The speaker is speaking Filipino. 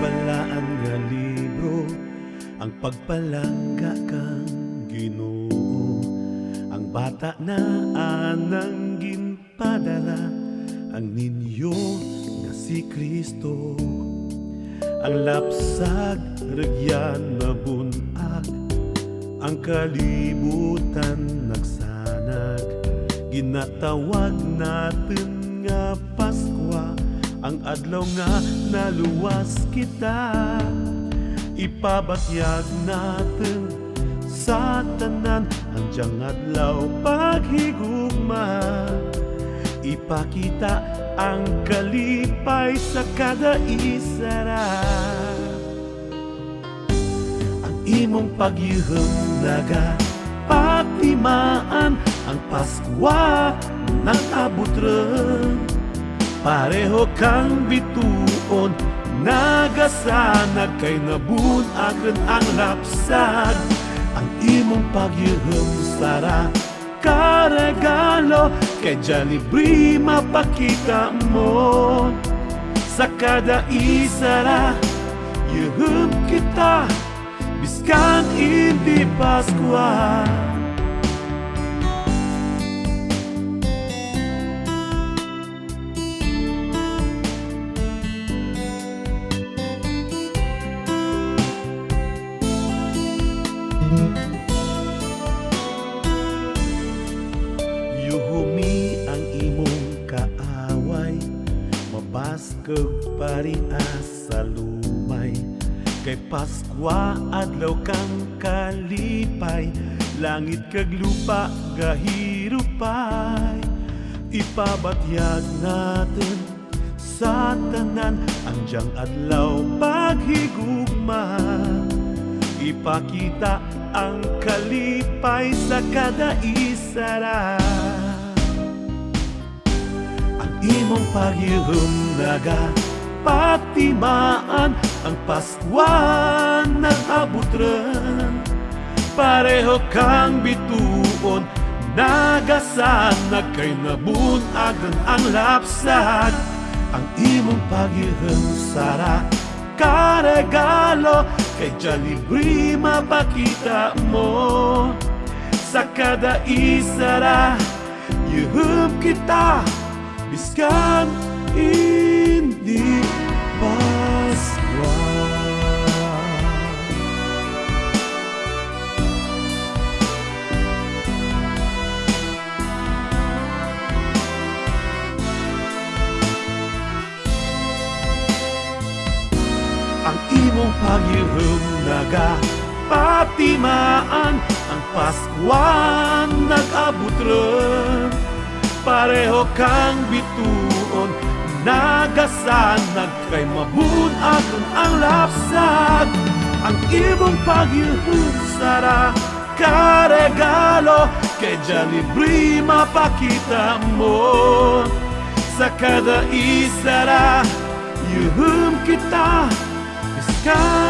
balaan nga libro, ang pagpalangga kang Ginoo. Ang bata na anang ginpadala, ang ninyo nga si Kristo. Ang lapsag regyan na bunag, ang kalibutan nagsanag. Ginatawag natin nga Paskwa, ang adlaw nga naluwas kita. Ipabatyag natin sa tanan, handyang adlaw paghigugma. Ipakita ang kalipay sa kada isara. Ang imong pagyuhom naga patimaan, ang Paskwa nang abot rin. Pareho kang bituon, nagasanag kay nabunag rin ang lapsag. Ang imong pagyuhom sara karegalo, kay dyan libre mapakita mo. Sa kada isara, yuhum kita, biskan hindi Paskwa. Yuhumi ang imong kaaway, mabaskog parias sa lumay. Kay Paskwa adlaw kang kalipay, langit kag lupa gahirupay. Ipabatyag natin sa tanan, andyang adlaw paghigugma. Ipakita ang kalipay sa kada isara. Ang imong pagyuhom naga patimaan, ang Paskwa nag-abot rin. Pareho kang bituon, nagasanag kay nabunag ang lapsag. Ang imong pagyuhom sara karegalo, kay dyan libre mapakita mo. Sa kada isara, yuhum kita, biskan hindi Paskwa. Ang imong pagyuhom naga patimaan, ang Paskwa nag-abot rin. Pareho kang bituon, nagasanag kay mabunag ang lapsag. Ang imong pagyuhom sara karegalo, kay dyan libre mapakita mo. Sa kada isara, yuhum kita, biskan